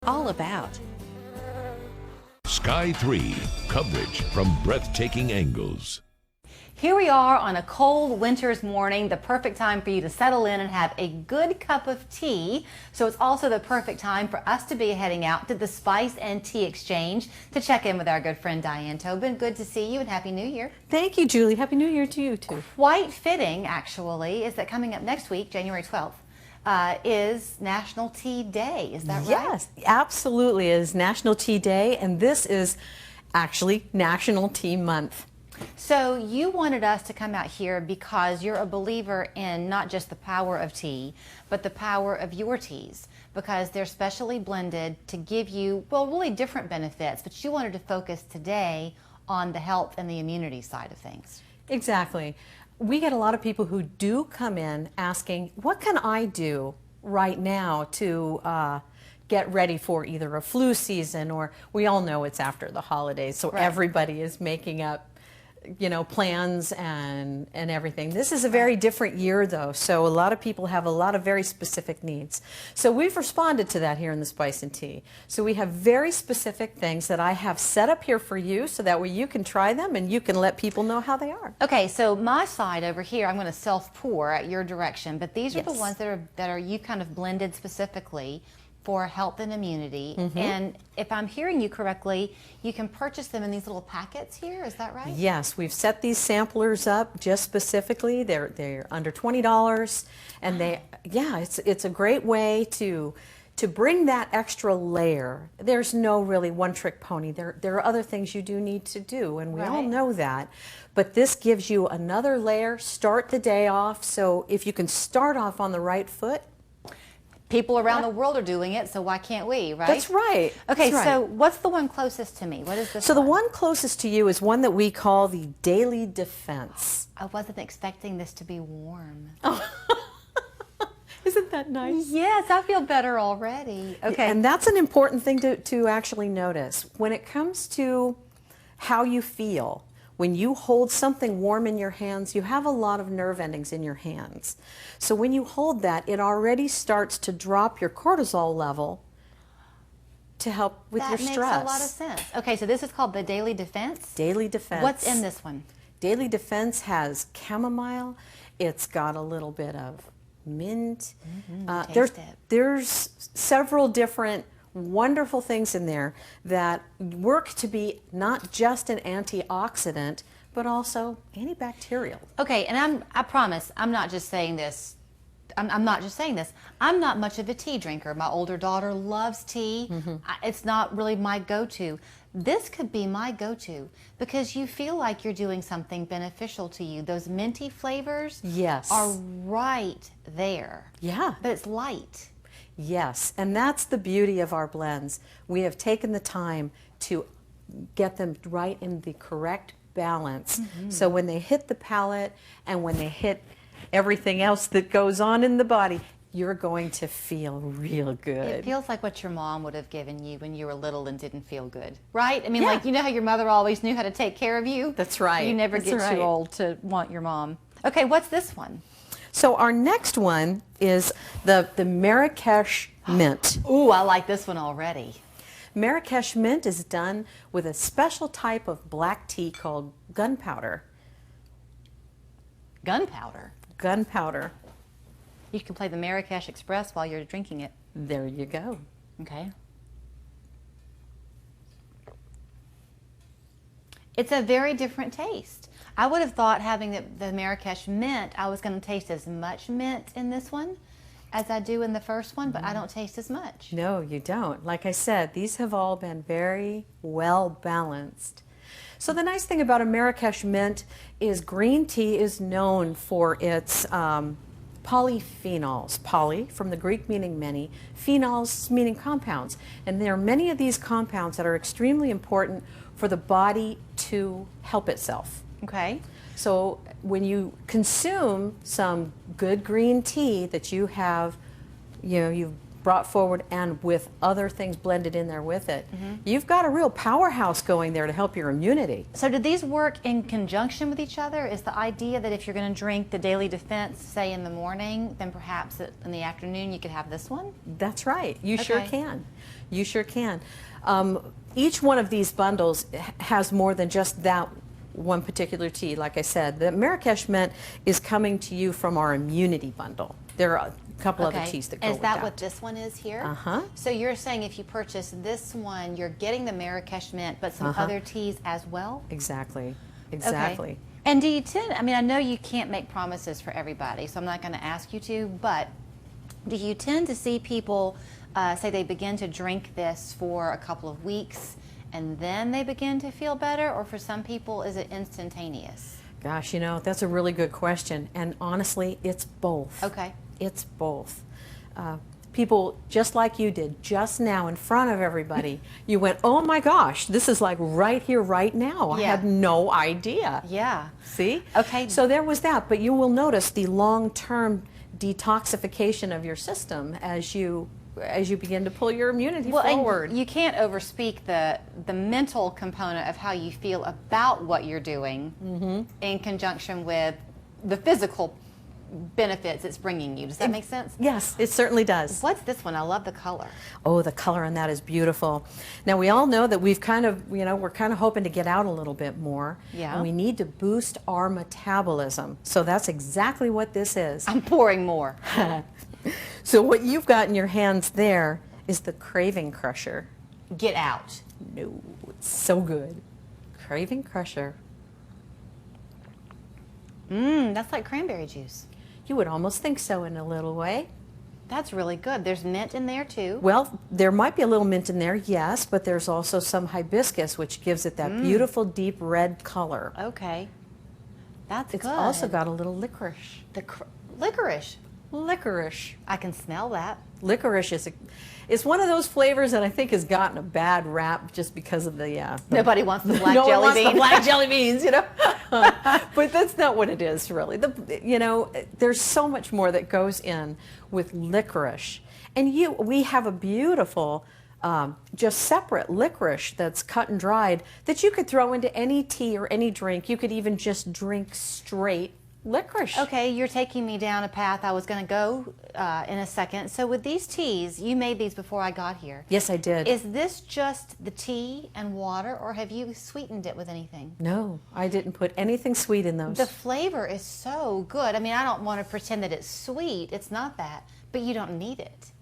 all about. Sky 3, coverage from breathtaking angles. Here we are on a cold winter's morning, the perfect time for you to settle in and have a good cup of tea. So it's also the perfect time for us to be heading out to the Spice and Tea Exchange to check in with our good friend Diane Tobin. Good to see you and Happy New Year. Thank you, Julie. Happy New Year to you too. Quite fitting, actually, is that coming up next week, January 12th, is National Tea Day. Is that right? Yes, absolutely. It is National Tea Day, and this is actually National Tea Month. So you wanted us to come out here because you're a believer in not just the power of tea, but the power of your teas, because they're specially blended to give you, well, really different benefits, but you wanted to focus today on the health and the immunity side of things. Exactly. We get a lot of people who do come in asking, what can I do right now to get ready for either a flu season, or we all know it's after the holidays, so everybody is making up plans and everything. This is a very different year though, so a lot of people have a lot of very specific needs. So we've responded to that here in the Spice and Tea. So we have very specific things that I have set up here for you so that way you can try them and you can let people know how they are. Okay, so my side over here, I'm going to self-pour at your direction, but these are the ones that are you kind of blended specifically for health and immunity. And if I'm hearing you correctly, you can purchase them in these little packets here, is that right? Yes, we've set these samplers up just specifically. They're under $20, and it's a great way to bring that extra layer. There's no really one-trick pony. There are other things you do need to do, and we all know that. But this gives you another layer, start the day off. So if you can start off on the right foot, people around the world are doing it, so why can't we, right? That's right. Okay, That's so right. what's the one closest to me? What is this So the one closest to you is one that we call the Daily Defense. I wasn't expecting this to be warm. Oh. Isn't that nice? Yes, I feel better already. Okay. And that's an important thing to actually notice. When it comes to how you feel, when you hold something warm in your hands, you have a lot of nerve endings in your hands. So when you hold that, it already starts to drop your cortisol level to help with your stress. That makes a lot of sense. Okay, so this is called the Daily Defense? Daily Defense. What's in this one? Daily Defense has chamomile. It's got a little bit of mint. There's several different wonderful things in there that work to be not just an antioxidant, but also antibacterial. Okay, and I promise, I'm not just saying this. I'm not just saying this. I'm not much of a tea drinker. My older daughter loves tea. It's not really my go-to. This could be my go-to because you feel like you're doing something beneficial to you. Those minty flavors are right there. Yeah. But it's light. Yes, and that's the beauty of our blends. We have taken the time to get them right in the correct balance. So when they hit the palate and when they hit everything else that goes on in the body, you're going to feel real good. It feels like what your mom would have given you when you were little and didn't feel good, right? I mean, like, you know how your mother always knew how to take care of you? That's right. You never get too old to want your mom. Okay, what's this one? So our next one is the Marrakesh Mint. Ooh, I like this one already. Marrakesh Mint is done with a special type of black tea called gunpowder. Gunpowder? Gunpowder. You can play the Marrakesh Express while you're drinking it. There you go. Okay. It's a very different taste. I would have thought having the Marrakesh Mint, I was going to taste as much mint in this one as I do in the first one, but I don't taste as much. No, you don't. Like I said, these have all been very well balanced. So the nice thing about a Marrakesh Mint is green tea is known for its polyphenols. Poly, from the Greek meaning many, phenols meaning compounds. And there are many of these compounds that are extremely important for the body to help itself. Okay. So when you consume some good green tea that you have, you've brought forward and with other things blended in there with it, you've got a real powerhouse going there to help your immunity. So do these work in conjunction with each other? Is the idea that if you're going to drink the Daily Defense, say in the morning, then perhaps in the afternoon you could have this one? That's right. You sure Okay. can. You sure can. Each one of these bundles has more than just that one particular tea. Like I said, the Marrakesh Mint is coming to you from our immunity bundle. There are a couple other teas that go Is with that what this one is here? Uh-huh. So you're saying if you purchase this one, you're getting the Marrakesh Mint, but some other teas as well? Exactly. Okay. Exactly. And do you tend, I mean, I know you can't make promises for everybody, so I'm not going to ask you to, but do you tend to see people say they begin to drink this for a couple of weeks and then they begin to feel better, or for some people is it instantaneous? Gosh, you know, that's a really good question. And honestly, it's both. Okay. It's both. People, just like you did just now in front of everybody, you went, oh my gosh, this is like right here, right now. I Yeah. had no idea. Yeah. See? Okay. So there was that, but you will notice the long-term detoxification of your system as you begin to pull your immunity forward. And you can't overspeak the mental component of how you feel about what you're doing in conjunction with the physical benefits it's bringing you. Does that make sense? Yes, it certainly does. What's this one? I love the color. Oh, the color on that is beautiful. Now, we all know that we've kind of, you know, we're kind of hoping to get out a little bit more. Yeah. And we need to boost our metabolism. So that's exactly what this is. I'm pouring more. So what you've got in your hands there is the Craving Crusher. Get out. No, it's so good. Craving Crusher. That's like cranberry juice. You would almost think so in a little way. That's really good. There's mint in there too. Well, there might be a little mint in there, yes, but there's also some hibiscus, which gives it that beautiful deep red color. Okay. That's It's good. also got a little licorice. Licorice. Licorice. I can smell that. Licorice is one of those flavors that I think has gotten a bad rap just because of the Nobody wants the black no one jelly wants bean. the black jelly beans, you know. But that's not what it is, really. You know, there's so much more that goes in with licorice, and we have a beautiful, just separate licorice that's cut and dried that you could throw into any tea or any drink. You could even just drink straight licorice. Okay, you're taking me down a path I was going to go in a second. So with these teas, you made these before I got here. Yes, I did. Is this just the tea and water, or have you sweetened it with anything? No, I didn't put anything sweet in those. The flavor is so good. I mean, I don't want to pretend that it's sweet. It's not that, but you don't need it.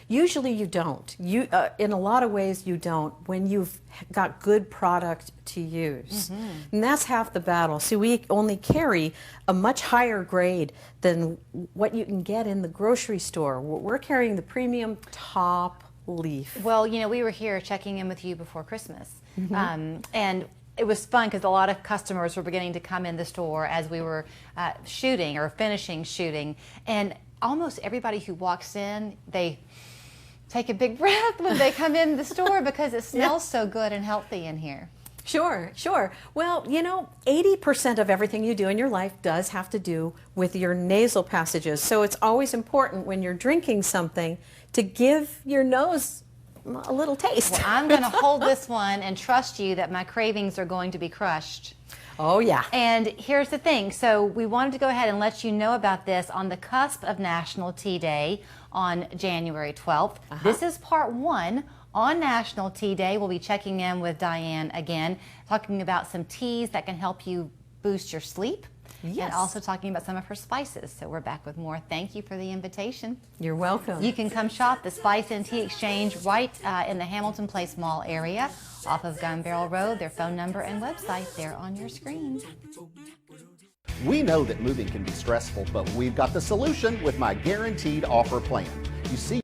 Usually you don't. In a lot of ways you don't when you've got good product to use. And that's half the battle. See, we only carry a much higher grade than what you can get in the grocery store. We're carrying the premium top leaf. Well, you know, we were here checking in with you before Christmas, and it was fun because a lot of customers were beginning to come in the store as we were shooting or finishing shooting, and almost everybody who walks in, they take a big breath when they come in the store because it smells so good and healthy in here. Sure, sure. Well, you know, 80% of everything you do in your life does have to do with your nasal passages. So it's always important when you're drinking something to give your nose a little taste. Well, I'm going to hold this one and trust you that my cravings are going to be crushed. Oh, yeah. And here's the thing. So we wanted to go ahead and let you know about this on the cusp of National Tea Day on January 12th. This is part one. On National Tea Day, we'll be checking in with Diane again, talking about some teas that can help you boost your sleep. Yes. And also talking about some of her spices. So we're back with more. Thank you for the invitation. You're welcome. You can come shop the Spice and Tea Exchange right in the Hamilton Place Mall area off of Gun Barrel Road. Their phone number and website there on your screen. We know that moving can be stressful, but we've got the solution with my guaranteed offer plan. You see,